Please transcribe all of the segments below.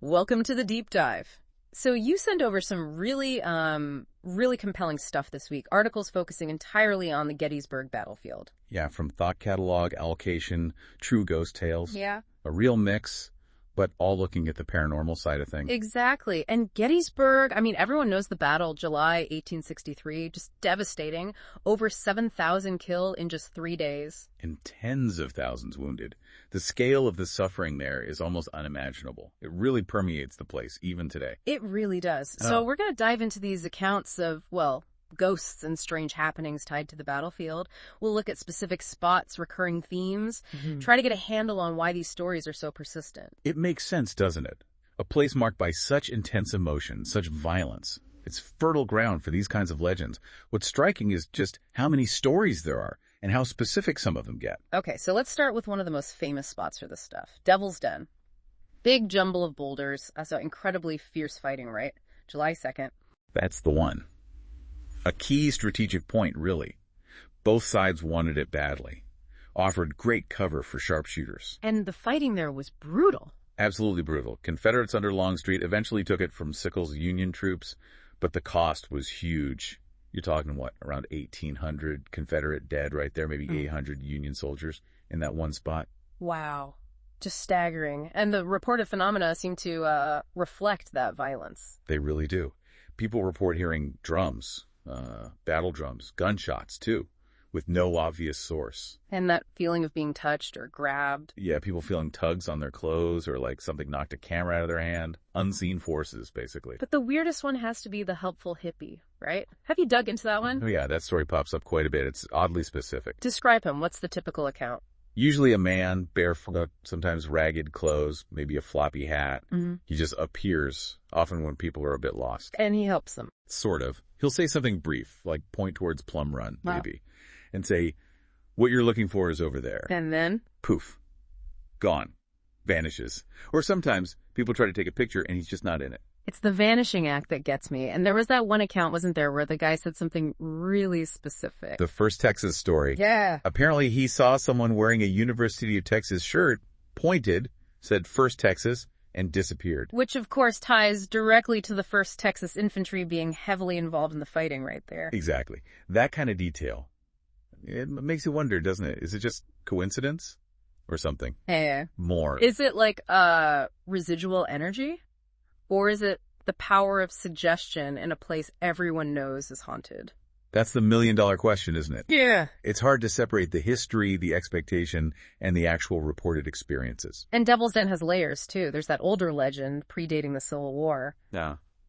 Welcome to the deep dive. So you sent over some really compelling stuff this week, articles focusing entirely on the Gettysburg battlefield. Yeah, from thought catalog, allocation, true ghost tales. Yeah. A real mix, but all looking at the paranormal side of things. Exactly. And Gettysburg, I mean, everyone knows the battle, July 1863, just devastating. Over 7,000 killed in just 3 days. And tens of thousands wounded. The scale of the suffering there is almost unimaginable. It really permeates the place, even today. It really does. So we're going to dive into these accounts of, well, ghosts and strange happenings tied to the battlefield. We'll look at specific spots, recurring themes, try to get a handle on why these stories are so persistent. It makes sense, doesn't it? A place marked by such intense emotion, such violence. It's fertile ground for these kinds of legends. What's striking is just how many stories there are and how specific some of them get. Okay, so let's start with one of the most famous spots for this stuff. Devil's Den. Big jumble of boulders. So incredibly fierce fighting, right? July 2nd. That's the one. A key strategic point, really. Both sides wanted it badly. Offered great cover for sharpshooters. And the fighting there was brutal. Absolutely brutal. Confederates under Longstreet eventually took it from Sickles' Union troops, but the cost was huge. You're talking, what, around 1,800 Confederate dead right there, maybe 800 Union soldiers in that one spot. Wow. Just staggering. And the reported phenomena seem to reflect that violence. They really do. People report hearing drums, battle drums, gunshots, too, with no obvious source. And that feeling of being touched or grabbed. Yeah, people feeling tugs on their clothes or like something knocked a camera out of their hand. Unseen forces, basically. But the weirdest one has to be the helpful hippie, right? Have you dug into that one? Oh, yeah, that story pops up quite a bit. It's oddly specific. Describe him. What's the typical account? Usually a man, barefoot, sometimes ragged clothes, maybe a floppy hat. He just appears, often when people are a bit lost. And he helps them. Sort of. He'll say something brief, like point towards Plum Run, maybe, and say, what you're looking for is over there. And then? Poof. Gone. Vanishes. Or sometimes people try to take a picture and he's just not in it. It's the vanishing act that gets me. And there was that one account, wasn't there, where the guy said something really specific. The first Texas story. Yeah. Apparently he saw someone wearing a University of Texas shirt, pointed, said First Texas, and disappeared. Which, of course, ties directly to the 1st Texas Infantry being heavily involved in the fighting right there. Exactly. That kind of detail. It makes you wonder, doesn't it? Is it just coincidence or something? Hey. More. Is it like residual energy? Or is it the power of suggestion in a place everyone knows is haunted? That's the million-dollar question, isn't it? Yeah. It's hard to separate the history, the expectation, and the actual reported experiences. And Devil's Den has layers, too. There's that older legend predating the Civil War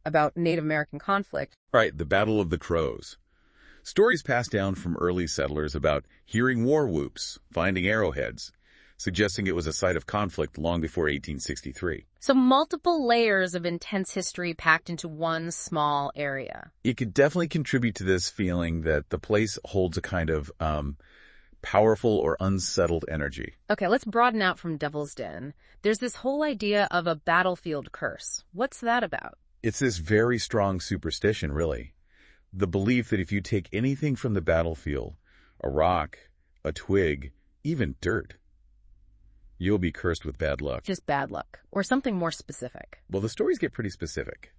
about Native American conflict. Right, the Battle of the Crows. Stories passed down from early settlers about hearing war whoops, finding arrowheads, suggesting it was a site of conflict long before 1863. So multiple layers of intense history packed into one small area. It could definitely contribute to this feeling that the place holds a kind of powerful or unsettled energy. Okay, let's broaden out from Devil's Den. There's this whole idea of a battlefield curse. What's that about? It's this very strong superstition, really. The belief that if you take anything from the battlefield, a rock, a twig, even dirt, you'll be cursed with bad luck. Just bad luck. Or something more specific. Well, the stories get pretty specific.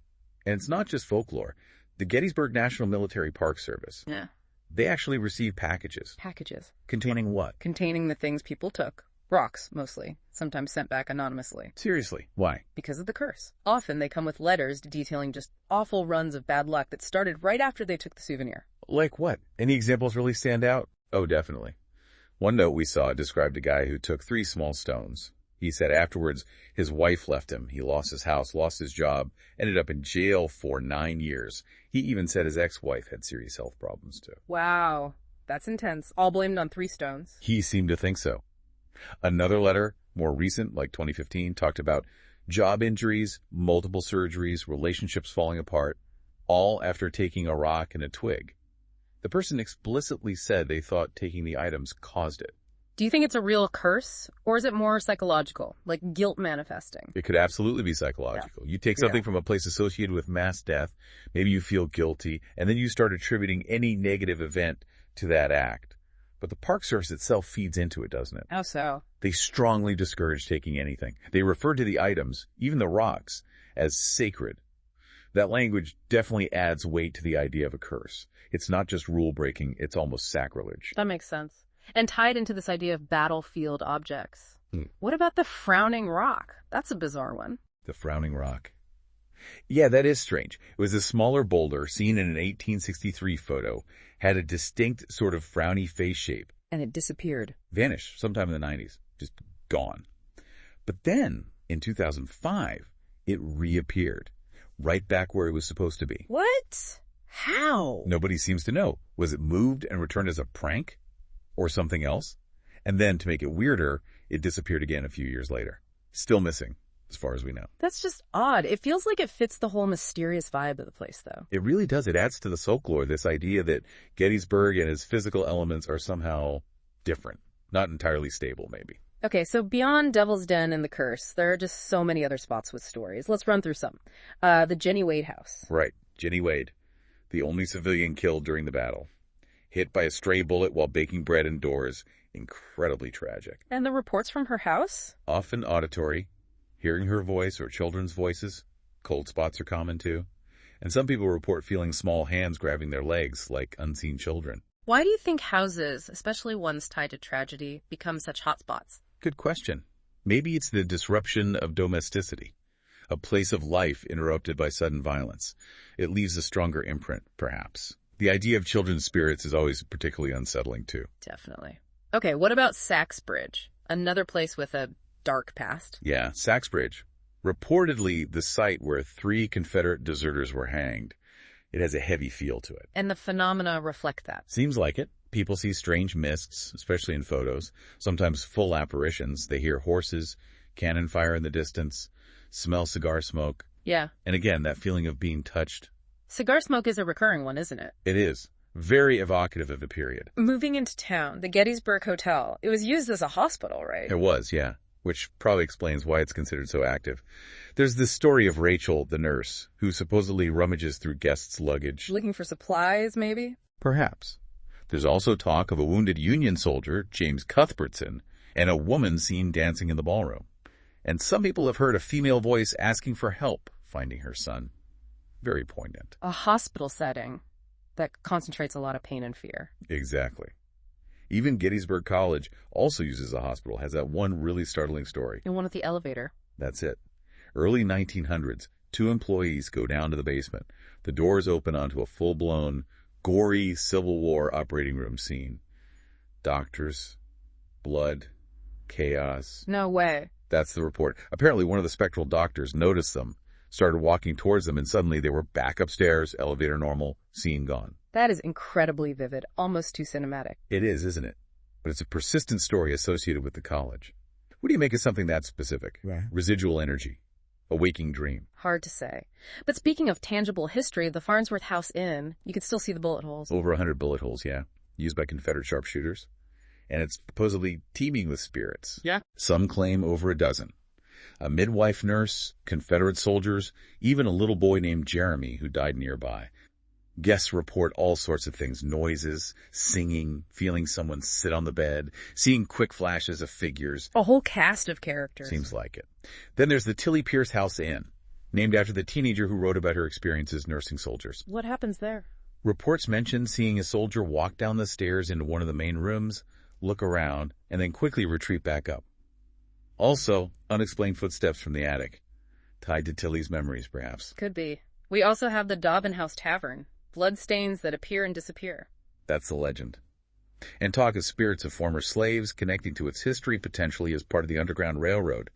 And it's not just folklore. The Gettysburg National Military Park Service. Yeah. They actually receive packages. Packages. Containing what? Containing the things people took. Rocks, mostly. Sometimes sent back anonymously. Seriously, why? Because of the curse. Often they come with letters detailing just awful runs of bad luck that started right after they took the souvenir. Like what? Any examples really stand out? Oh, definitely. One note we saw described a guy who took 3 small stones. He said afterwards his wife left him. He lost his house, lost his job, ended up in jail for 9 years. He even said his ex-wife had serious health problems too. Wow, that's intense. All blamed on 3 stones. He seemed to think so. Another letter, more recent, like 2015, talked about job injuries, multiple surgeries, relationships falling apart, all after taking a rock and a twig. The person explicitly said they thought taking the items caused it. Do you think it's a real curse, or is it more psychological, like guilt manifesting? It could absolutely be psychological. You take something from a place associated with mass death, maybe you feel guilty, and then you start attributing any negative event to that act. But the Park Service itself feeds into it, doesn't it? How so? They strongly discourage taking anything. They refer to the items, even the rocks, as sacred. That language definitely adds weight to the idea of a curse. It's not just rule-breaking, it's almost sacrilege. That makes sense. And tied into this idea of battlefield objects. What about the Frowning Rock? That's a bizarre one. The Frowning Rock. Yeah, that is strange. It was a smaller boulder seen in an 1863 photo, had a distinct sort of frowny face shape. And it disappeared. Vanished sometime in the 90s. Just gone. But then, in 2005, it reappeared. Right back where it was supposed to be. What? How? Nobody seems to know. Was it moved and returned as a prank? Or something else? And then, to make it weirder, it disappeared again a few years later. Still missing, as far as we know. That's just odd. It feels like it fits the whole mysterious vibe of the place, though. It really does. It adds to the folklore, this idea that Gettysburg and its physical elements are somehow different. Not entirely stable, maybe. Okay, so beyond Devil's Den and the Curse, there are just so many other spots with stories. Let's run through some. The Jennie Wade house. Right. Jennie Wade, the only civilian killed during the battle. Hit by a stray bullet while baking bread indoors. Incredibly tragic. And the reports from her house? Often auditory. Hearing her voice or children's voices. Cold spots are common too. And some people report feeling small hands grabbing their legs like unseen children. Why do you think houses, especially ones tied to tragedy, become such hotspots? Good question. Maybe it's the disruption of domesticity. A place of life interrupted by sudden violence. It leaves a stronger imprint, perhaps. The idea of children's spirits is always particularly unsettling too. Definitely. Okay, what about Saxbridge? Another place with a dark past. Yeah, Saxbridge. Reportedly the site where 3 Confederate deserters were hanged. It has a heavy feel to it. And the phenomena reflect that. Seems like it. People see strange mists, especially in photos. Sometimes full apparitions. They hear horses, cannon fire in the distance, smell cigar smoke. Yeah. And again, that feeling of being touched. Cigar smoke is a recurring one, isn't it? It is. Very evocative of the period. Moving into town, the Gettysburg Hotel. It was used as a hospital, right? It was, yeah. Which probably explains why it's considered so active. There's this story of Rachel, the nurse, who supposedly rummages through guests' luggage. Looking for supplies, maybe? Perhaps. There's also talk of a wounded Union soldier, James Cuthbertson, and a woman seen dancing in the ballroom. And some people have heard a female voice asking for help finding her son. Very poignant. A hospital setting that concentrates a lot of pain and fear. Exactly. Even Gettysburg College also uses a hospital, has that one really startling story. And one with the elevator. That's it. Early 1900s, 2 employees go down to the basement. The doors open onto a full-blown, gory Civil War operating room scene. Doctors, blood, chaos. No way. That's the report. Apparently one of the spectral doctors noticed them, started walking towards them, and suddenly they were back upstairs, elevator normal, scene gone. That is incredibly vivid, almost too cinematic. It is, isn't it? But it's a persistent story associated with the college. What do you make of something that specific? Right. Residual energy. A waking dream. Hard to say. But speaking of tangible history, the Farnsworth House Inn, you can still see the bullet holes. Over 100 bullet holes, yeah. Used by Confederate sharpshooters. And it's supposedly teeming with spirits. Yeah. Some claim over a dozen. A midwife nurse, Confederate soldiers, even a little boy named Jeremy who died nearby. Guests report all sorts of things, noises, singing, feeling someone sit on the bed, seeing quick flashes of figures. A whole cast of characters. Seems like it. Then there's the Tilly Pierce House Inn, named after the teenager who wrote about her experiences nursing soldiers. What happens there? Reports mention seeing a soldier walk down the stairs into one of the main rooms, look around, and then quickly retreat back up. Also, unexplained footsteps from the attic, tied to Tilly's memories, perhaps. Could be. We also have the Dobbin House Tavern. Bloodstains that appear and disappear. That's the legend. And talk of spirits of former slaves connecting to its history potentially as part of the Underground Railroad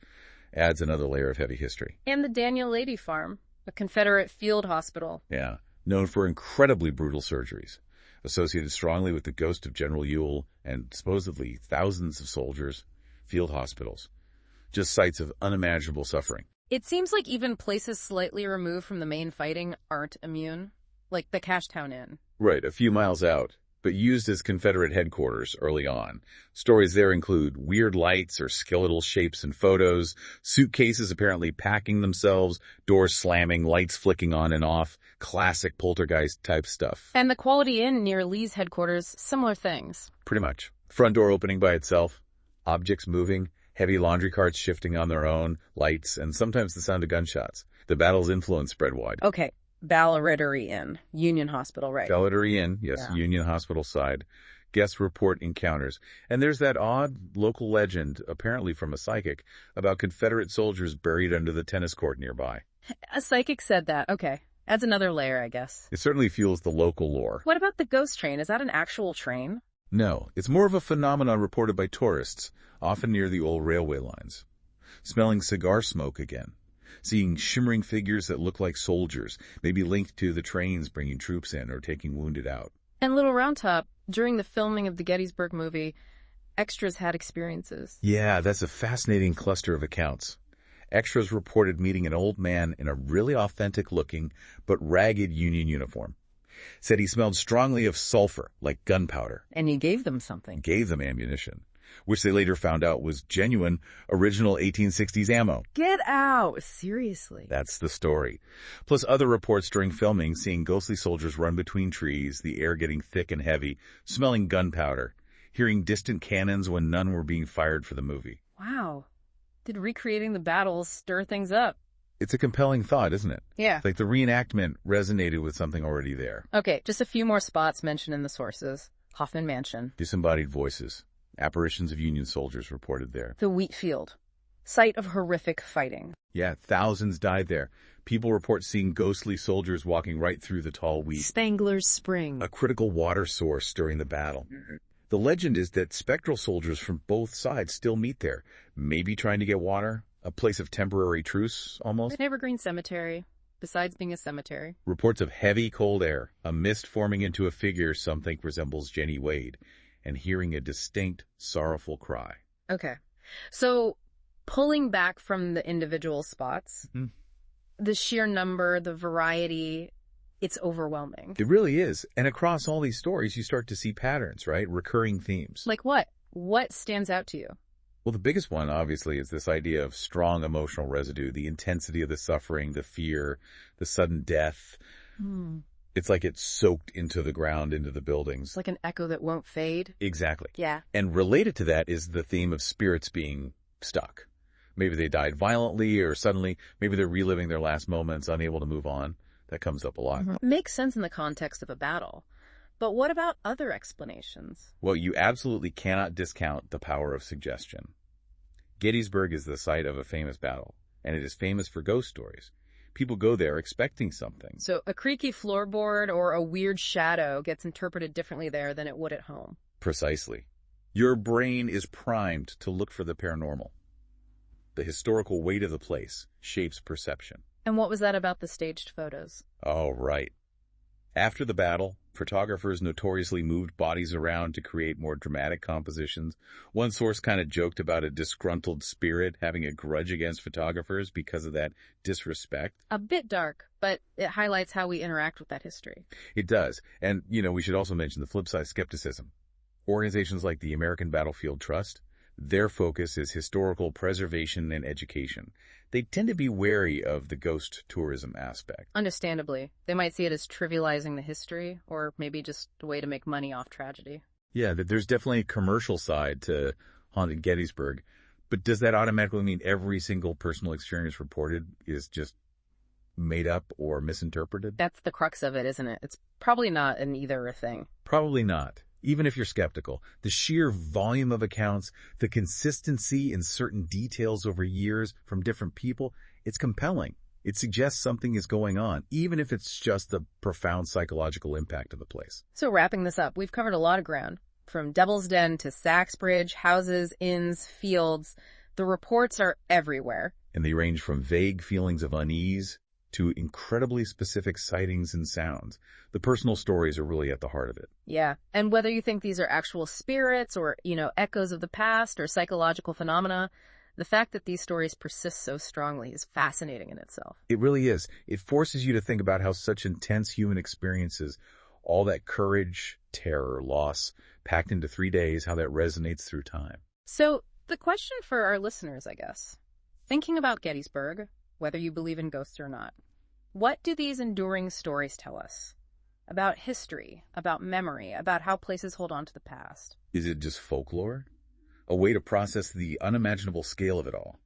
adds another layer of heavy history. And the Daniel Lady Farm, a Confederate field hospital. Yeah, known for incredibly brutal surgeries, associated strongly with the ghost of General Ewell and supposedly thousands of soldiers, field hospitals. Just sites of unimaginable suffering. It seems like even places slightly removed from the main fighting aren't immune. Like the Cashtown Inn. Right, a few miles out, but used as Confederate headquarters early on. Stories there include weird lights or skeletal shapes in photos, suitcases apparently packing themselves, doors slamming, lights flicking on and off, classic poltergeist type stuff. And the Quality Inn near Lee's headquarters, similar things. Pretty much. Front door opening by itself, objects moving, heavy laundry carts shifting on their own, lights, and sometimes the sound of gunshots. The battle's influence spread wide. Okay, Ballarity Inn, Union Hospital, right? Ballarity Inn, yes, Yeah. Union Hospital side. Guests report encounters. And there's that odd local legend, apparently from a psychic, about Confederate soldiers buried under the tennis court nearby. A psychic said that. Okay. Adds another layer, I guess. It certainly fuels the local lore. What about the ghost train? Is that an actual train? No, it's more of a phenomenon reported by tourists, often near the old railway lines. Smelling cigar smoke again. Seeing shimmering figures that look like soldiers, maybe linked to the trains bringing troops in or taking wounded out. And Little Round Top, during the filming of the Gettysburg movie, extras had experiences. Yeah, that's a fascinating cluster of accounts. Extras reported meeting an old man in a really authentic-looking but ragged Union uniform. Said he smelled strongly of sulfur, like gunpowder. And he gave them something. Gave them ammunition, which they later found out was genuine, original 1860s ammo. Get out! Seriously. That's the story. Plus other reports during filming seeing ghostly soldiers run between trees, the air getting thick and heavy, smelling gunpowder, hearing distant cannons when none were being fired for the movie. Wow. Did recreating the battles stir things up? It's a compelling thought, isn't it? Yeah. Like the reenactment resonated with something already there. Okay, just a few more spots mentioned in the sources. Hoffman Mansion. Disembodied voices. Apparitions of Union soldiers reported there. The wheat field. Site of horrific fighting. Yeah, thousands died there. People report seeing ghostly soldiers walking right through the tall wheat. Spangler's Spring. A critical water source during the battle. The legend is that spectral soldiers from both sides still meet there, maybe trying to get water, a place of temporary truce, almost. An Evergreen Cemetery, besides being a cemetery. Reports of heavy, cold air, a mist forming into a figure some think resembles Jennie Wade, and hearing a distinct, sorrowful cry. Okay. So, pulling back from the individual spots, the sheer number, the variety, it's overwhelming. It really is. And across all these stories, you start to see patterns, right? Recurring themes. Like what? What stands out to you? Well, the biggest one, obviously, is this idea of strong emotional residue, the intensity of the suffering, the fear, the sudden death. It's like it's soaked into the ground, into the buildings. It's like an echo that won't fade. Exactly. Yeah. And related to that is the theme of spirits being stuck. Maybe they died violently or suddenly. Maybe they're reliving their last moments, unable to move on. That comes up a lot. Makes sense in the context of a battle. But what about other explanations? Well, you absolutely cannot discount the power of suggestion. Gettysburg is the site of a famous battle, and it is famous for ghost stories. People go there expecting something. So a creaky floorboard or a weird shadow gets interpreted differently there than it would at home. Precisely. Your brain is primed to look for the paranormal. The historical weight of the place shapes perception. And what was that about the staged photos? Oh, right. After the battle, photographers notoriously moved bodies around to create more dramatic compositions. One source kind of joked about a disgruntled spirit having a grudge against photographers because of that disrespect. A bit dark, but it highlights how we interact with that history. It does. And, we should also mention the flip side, skepticism. Organizations like the American Battlefield Trust, their focus is historical preservation and education. They tend to be wary of the ghost tourism aspect. Understandably. They might see it as trivializing the history, or maybe just a way to make money off tragedy. Yeah, there's definitely a commercial side to Haunted Gettysburg. But does that automatically mean every single personal experience reported is just made up or misinterpreted? That's the crux of it, isn't it? It's probably not an either or thing. Probably not. Even if you're skeptical, the sheer volume of accounts, the consistency in certain details over years from different people, it's compelling. It suggests something is going on, even if it's just the profound psychological impact of the place. So wrapping this up, we've covered a lot of ground. From Devil's Den to Saxbridge, houses, inns, fields. The reports are everywhere. And they range from vague feelings of unease to incredibly specific sightings and sounds. The personal stories are really at the heart of it. Yeah. And whether you think these are actual spirits or, echoes of the past or psychological phenomena, the fact that these stories persist so strongly is fascinating in itself. It really is. It forces you to think about how such intense human experiences, all that courage, terror, loss, packed into 3 days, how that resonates through time. So the question for our listeners, I guess, thinking about Gettysburg, whether you believe in ghosts or not, what do these enduring stories tell us? about history, about memory, about how places hold on to the past. Is it just folklore? A way to process the unimaginable scale of it all?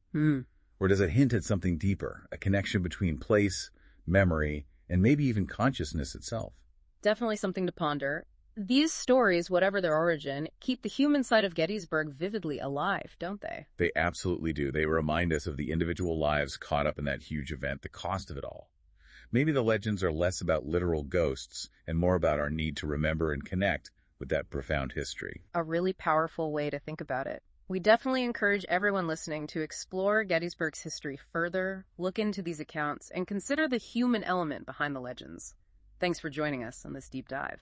Or does it hint at something deeper, a connection between place, memory, and maybe even consciousness itself? Definitely something to ponder. These stories, whatever their origin, keep the human side of Gettysburg vividly alive, don't they? They absolutely do. They remind us of the individual lives caught up in that huge event, the cost of it all. Maybe the legends are less about literal ghosts and more about our need to remember and connect with that profound history. A really powerful way to think about it. We definitely encourage everyone listening to explore Gettysburg's history further, look into these accounts, and consider the human element behind the legends. Thanks for joining us on this deep dive.